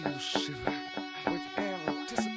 you shiver with anticipation.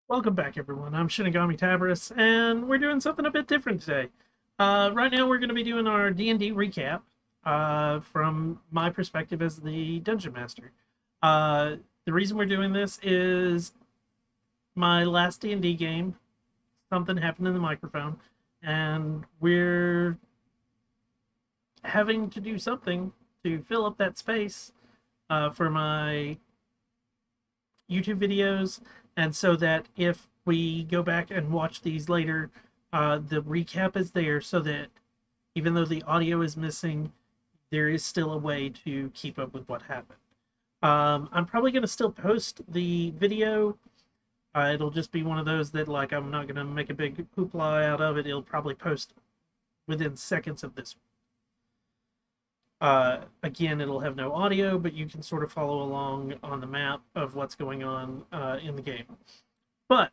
Welcome back, everyone. I'm Shinigami Tabris, and we're doing something a bit different today. Right now, we're going to be doing our D&D recap from my perspective as the Dungeon Master. The reason we're doing this is my last D&D game, something happened in the microphone, and we're having to do something to fill up that space for my YouTube videos, and so that if we go back and watch these later, the recap is there so that even though the audio is missing, there is still a way to keep up with what happened. I'm probably going to still post the video. It'll just be one of those that, like, I'm not going to make a big hoopla out of it. It'll probably post within seconds of this. Again, it'll have no audio, but you can sort of follow along on the map of what's going on in the game. But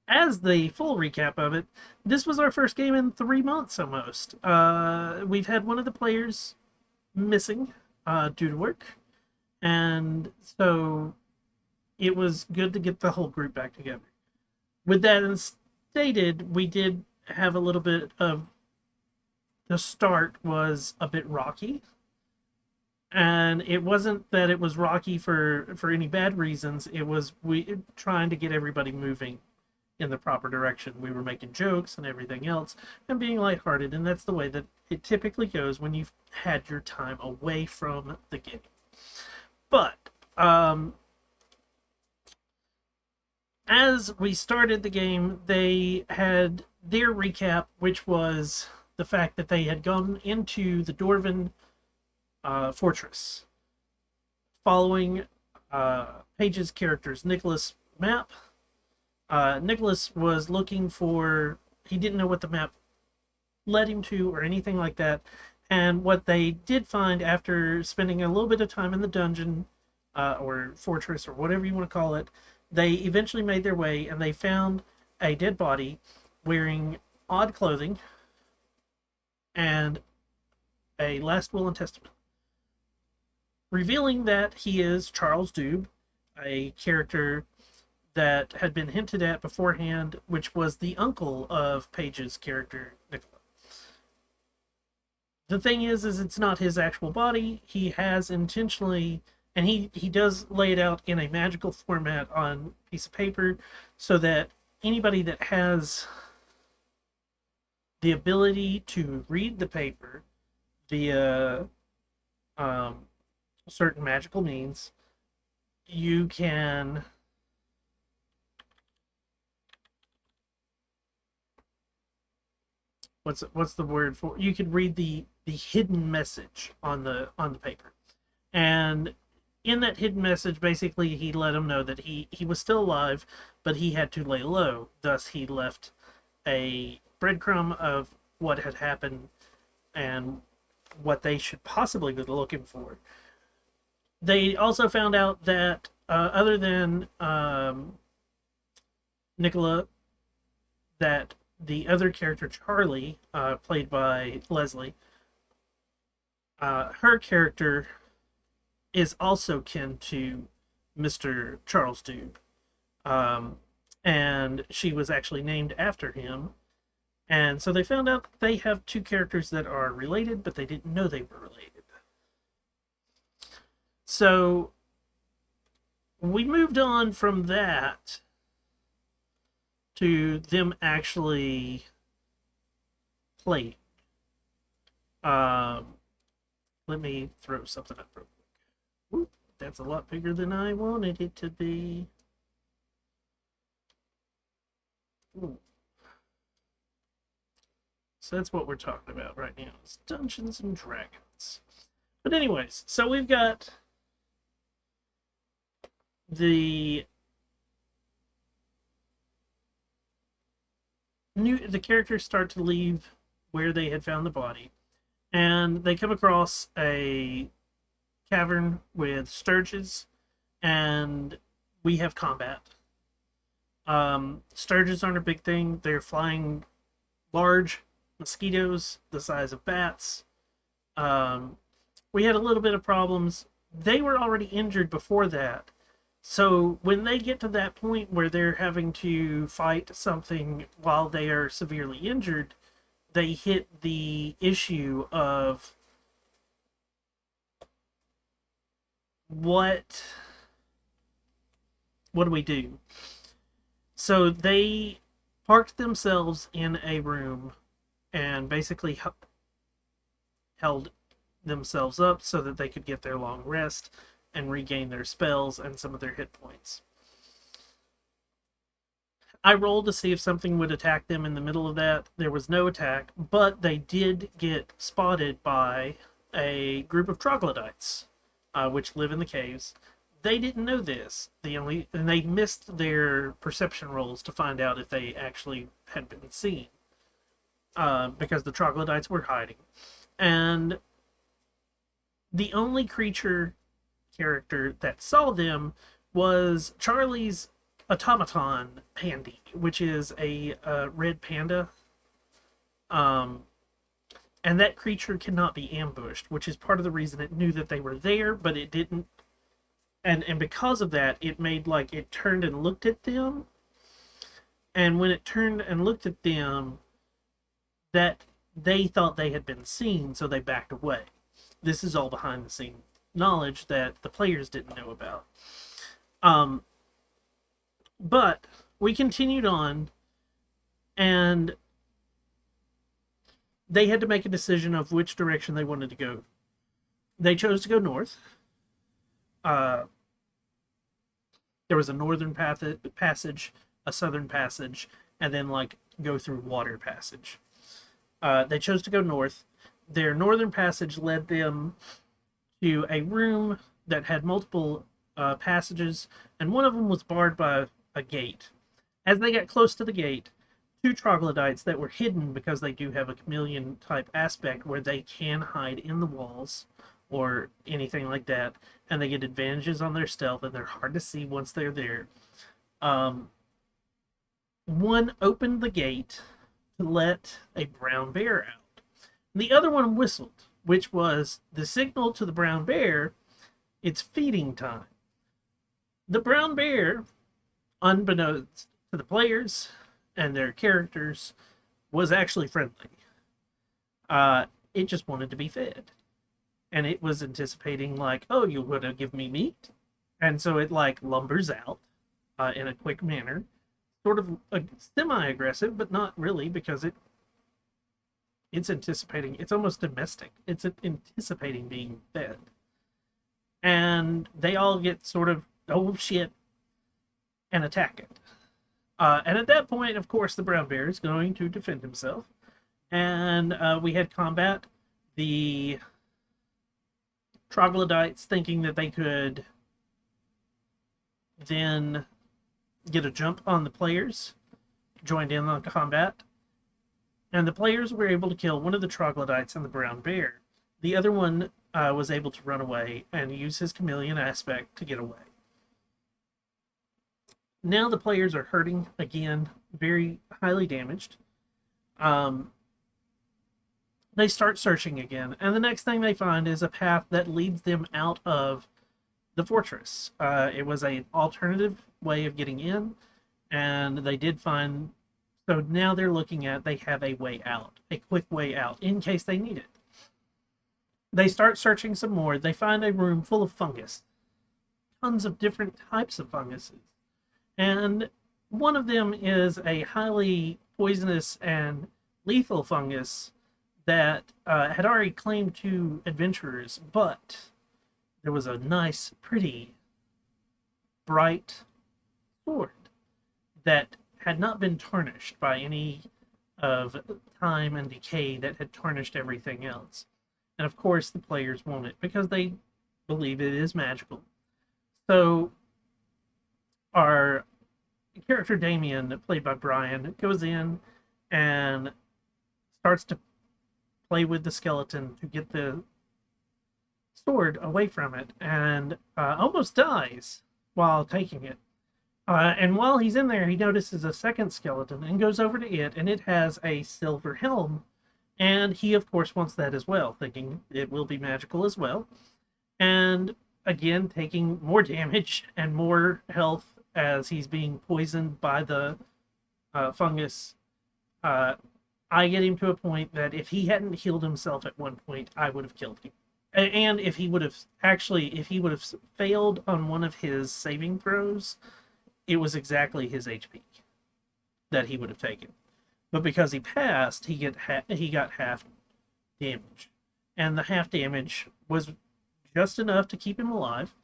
as the full recap of it, this was our first game in 3 months almost. We've had one of the players missing due to work, and so it was good to get the whole group back together. With that stated, we did have a little bit of the start was a bit rocky, and it wasn't that it was rocky for any bad reasons. It was we trying to get everybody moving in the proper direction. We were making jokes and everything else and being lighthearted, and that's the way that it typically goes when you've had your time away from the game. But as we started the game, they had their recap, which was the fact that they had gone into the Dwarven fortress, following Paige's character's Nicholas map. Nicholas was looking for, he didn't know what the map led him to or anything like that. And what they did find after spending a little bit of time in the dungeon or fortress or whatever you want to call it, they eventually made their way and they found a dead body wearing odd clothing and a last will and testament, revealing that he is Charles Dube, a character that had been hinted at beforehand, which was the uncle of Paige's character, Nicola. The thing is it's not his actual body. He has intentionally, and he does lay it out in a magical format on a piece of paper, so that anybody that has the ability to read the paper via um, certain magical means, you can what's the word for, you could read the hidden message on the paper. And in that hidden message, basically he let him know that he was still alive, but he had to lay low. Thus he left a breadcrumb of what had happened and what they should possibly be looking for. They also found out that other than Nicola, that the other character, Charlie, played by Leslie, her character is also kin to Mr. Charles Dube. Um, and she was actually named after him. And so they found out they have two characters that are related, but they didn't know they were related. So we moved on from that to them actually playing. Um, Let me throw something up real quick. Whoop, that's a lot bigger than I wanted it to be. Ooh. So that's what we're talking about right now. It's Dungeons and Dragons. But anyways, so we've got the characters start to leave where they had found the body, and they come across a cavern with sturges, and we have combat. Sturges aren't a big thing. They're flying large mosquitoes the size of bats. We had a little bit of problems. They were already injured before that. So when they get to that point where they're having to fight something while they are severely injured, they hit the issue of what do we do? So they parked themselves in a room and basically held themselves up so that they could get their long rest and regain their spells and some of their hit points. I rolled to see if something would attack them in the middle of that. There was no attack, but they did get spotted by a group of troglodytes, which live in the caves. They didn't know this. And they missed their perception rolls to find out if they actually had been seen, because the troglodytes were hiding. And the only creature character that saw them was Charlie's automaton Pandy, which is a red panda. And that creature cannot be ambushed, which is part of the reason it knew that they were there, but it didn't. And because of that, it made like it turned and looked at them. And when it turned and looked at them, that they thought they had been seen, so they backed away. This is all behind the scene knowledge that the players didn't know about. But we continued on, and they had to make a decision of which direction they wanted to go. They chose to go north. There was a northern passage, a southern passage, and then like go through water passage. They chose to go north. Their northern passage led them to a room that had multiple passages, and one of them was barred by a gate. As they got close to the gate, two troglodytes that were hidden because they do have a chameleon type aspect where they can hide in the walls or anything like that, and they get advantages on their stealth, and they're hard to see once they're there. One opened the gate to let a brown bear out. The other one whistled, which was the signal to the brown bear, it's feeding time. The brown bear, unbeknownst to the players and their characters, was actually friendly. It just wanted to be fed. And it was anticipating, like, oh, you want to give me meat? And so it, like, lumbers out in a quick manner, sort of semi-aggressive, but not really, because it's anticipating, it's almost domestic. It's anticipating being fed. And they all get sort of, oh shit, and attack it. And at that point, of course, the brown bear is going to defend himself. And we had combat. The troglodytes, thinking that they could then get a jump on the players, joined in on combat. And the players were able to kill one of the troglodytes and the brown bear. The other one was able to run away and use his chameleon aspect to get away. Now the players are hurting again, very highly damaged. They start searching again, and the next thing they find is a path that leads them out of the fortress. It was an alternative way of getting in, and they did find. So now they're looking at, they have a way out, a quick way out, in case they need it. They start searching some more. They find a room full of fungus, tons of different types of funguses. And one of them is a highly poisonous and lethal fungus that had already claimed to adventurers, but there was a nice, pretty, bright sword that had not been tarnished by any of time and decay that had tarnished everything else. And of course, the players want it because they believe it is magical. So, our character Damien, played by Brian, goes in and starts to play with the skeleton to get the sword away from it, and almost dies while taking it. And while he's in there, he notices a second skeleton and goes over to it, and it has a silver helm. And he, of course, wants that as well, thinking it will be magical as well. And again, taking more damage and more health as he's being poisoned by the fungus. I get him to a point that if he hadn't healed himself at one point, I would have killed him. And if he would have failed on one of his saving throws, it was exactly his HP that he would have taken. But because he passed, he got half damage. And the half damage was just enough to keep him alive.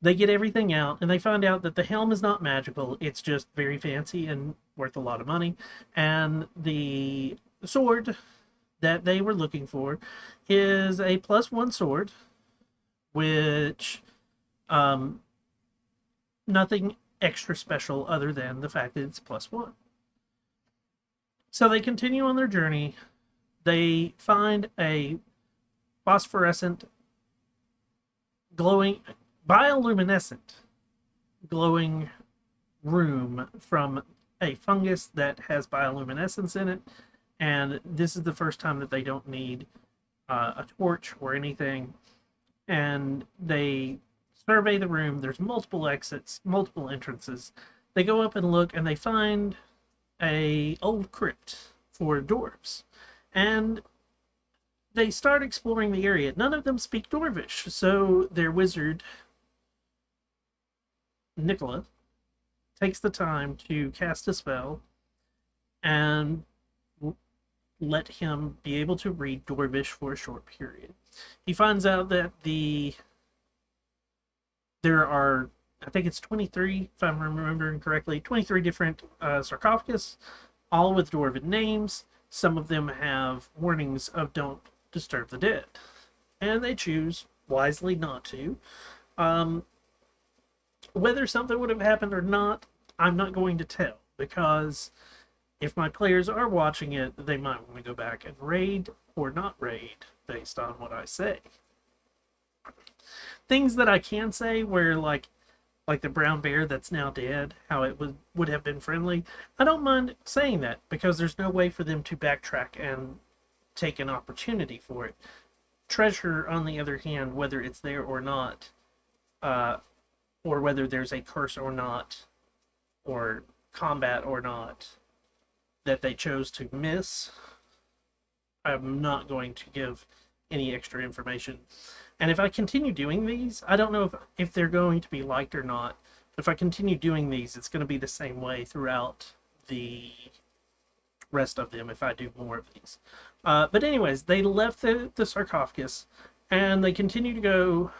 They get everything out, and they find out that the helm is not magical. It's just very fancy and worth a lot of money. And the sword that they were looking for is a +1 sword, which nothing extra special other than the fact that it's +1. So they continue on their journey. They find a phosphorescent, glowing, bioluminescent, glowing room from a fungus that has bioluminescence in it. And this is the first time that they don't need a torch or anything. And they survey the room. There's multiple exits, multiple entrances. They go up and look, and they find a old crypt for dwarves. And they start exploring the area. None of them speak Dwarvish, so their wizard, Nicola, takes the time to cast a spell and let him be able to read Dwarvish for a short period. He finds out that there are, I think it's 23, if I'm remembering correctly, 23 different sarcophagus, all with Dwarven names. Some of them have warnings of don't disturb the dead. And they choose wisely not to. Whether something would have happened or not, I'm not going to tell, because if my players are watching it, they might want to go back and raid or not raid based on what I say. Things that I can say where like the brown bear that's now dead, how it would have been friendly, I don't mind saying that because there's no way for them to backtrack and take an opportunity for it. Treasure, on the other hand, whether it's there or not, or whether there's a curse or not, or combat or not, that they chose to miss, I'm not going to give any extra information. And if I continue doing these, I don't know if they're going to be liked or not. But if I continue doing these, it's going to be the same way throughout the rest of them if I do more of these. But anyways, they left the sarcophagus and they continue to go.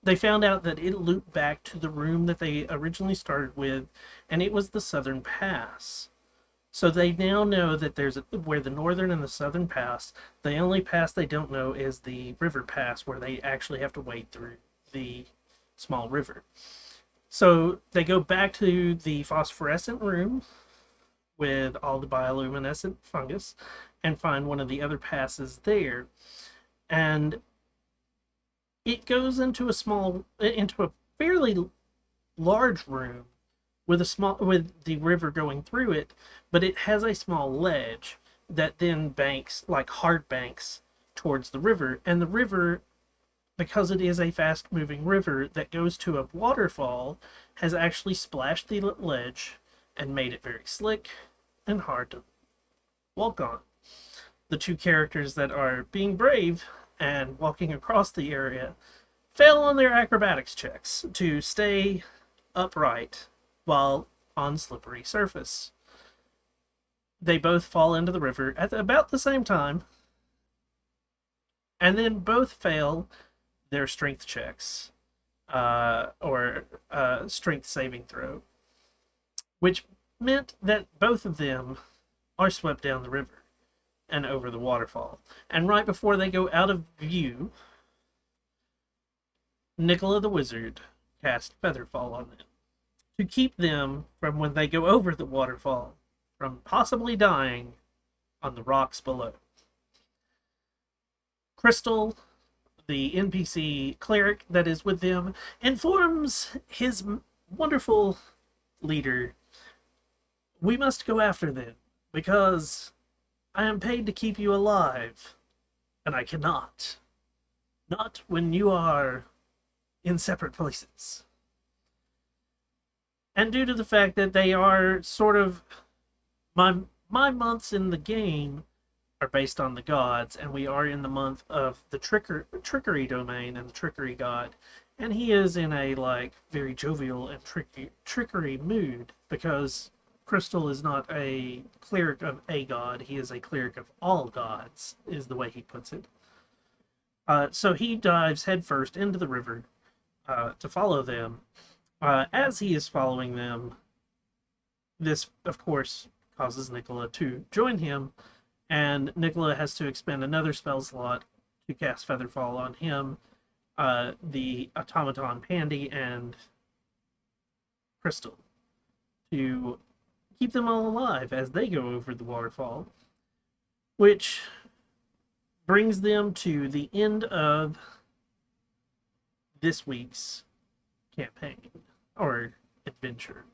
They found out that it looped back to the room that they originally started with, and it was the Southern Pass. So they now know that where the northern and the southern pass. The only pass they don't know is the river pass, where they actually have to wade through the small river. So they go back to the phosphorescent room with all the bioluminescent fungus and find one of the other passes there. And it goes into a fairly large room with the river going through it, but it has a small ledge that then banks, like hard banks, towards the river. And the river, because it is a fast moving river that goes to a waterfall, has actually splashed the ledge and made it very slick and hard to walk on. The two characters that are being brave and walking across the area fail on their acrobatics checks to stay upright while on slippery surface. They both fall into the river at about the same time, and then both fail their strength checks, or strength saving throw, which meant that both of them are swept down the river and over the waterfall. And right before they go out of view, Nicola the Wizard cast Featherfall on them to keep them from, when they go over the waterfall, from possibly dying on the rocks below. Crystal, the NPC cleric that is with them, informs his wonderful leader, "We must go after them, because I am paid to keep you alive, and I cannot. Not when you are in separate places." And due to the fact that they are sort of my months in the game are based on the gods, and we are in the month of the trickery domain and the trickery god, and he is in a like very jovial and trickery mood, because Crystal is not a cleric of a god, he is a cleric of all gods, is the way he puts it. So he dives headfirst into the river to follow them. As he is following them, this, of course, causes Nicola to join him, and Nicola has to expend another spell slot to cast Featherfall on him, the automaton Pandy, and Crystal, to keep them all alive as they go over the waterfall, which brings them to the end of this week's campaign or adventure,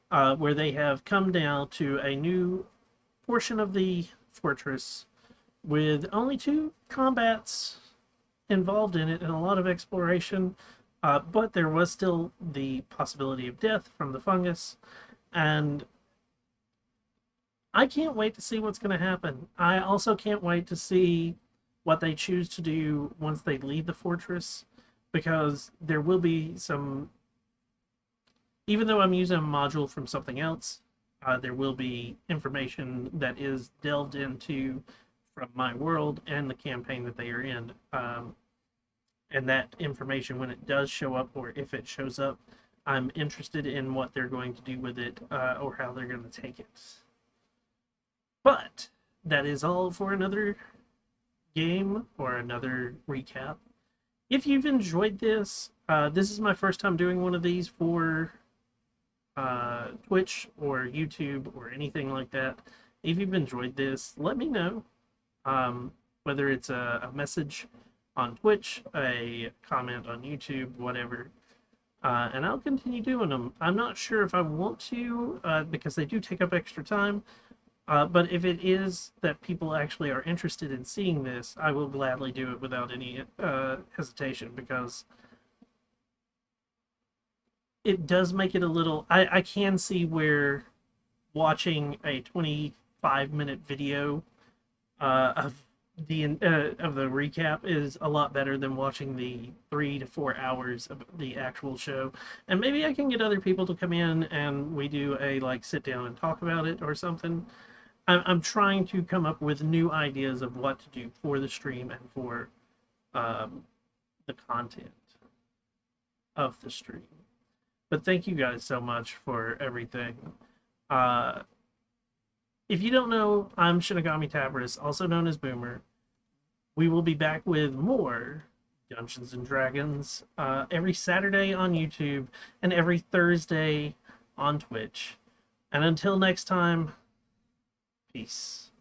where they have come down to a new portion of the fortress with only 2 combats involved in it and a lot of exploration, but there was still the possibility of death from the fungus, and I can't wait to see what's going to happen. I also can't wait to see what they choose to do once they leave the fortress, because there will be some, even though I'm using a module from something else, there will be information that is delved into from my world and the campaign that they are in. And that information, when it does show up, or if it shows up, I'm interested in what they're going to do with it, or how they're going to take it. But that is all for another game or another recap. If you've enjoyed this, this is my first time doing one of these for Twitch or YouTube or anything like that. If you've enjoyed this, let me know. Whether it's a message on Twitch, a comment on YouTube, whatever. And I'll continue doing them. I'm not sure if I want to, because they do take up extra time. But if it is that people actually are interested in seeing this, I will gladly do it without any hesitation, because it does make it a little. I can see where watching a 25-minute video of the recap is a lot better than watching the 3 to 4 hours of the actual show. And maybe I can get other people to come in and we do a like sit down and talk about it or something. I'm trying to come up with new ideas of what to do for the stream and for um, the content of the stream. But thank you guys so much for everything. Uh, if you don't know, I'm Shinigami Tabris, also known as Boomer. We will be back with more Dungeons and Dragons every Saturday on YouTube and every Thursday on Twitch. And until next time, peace.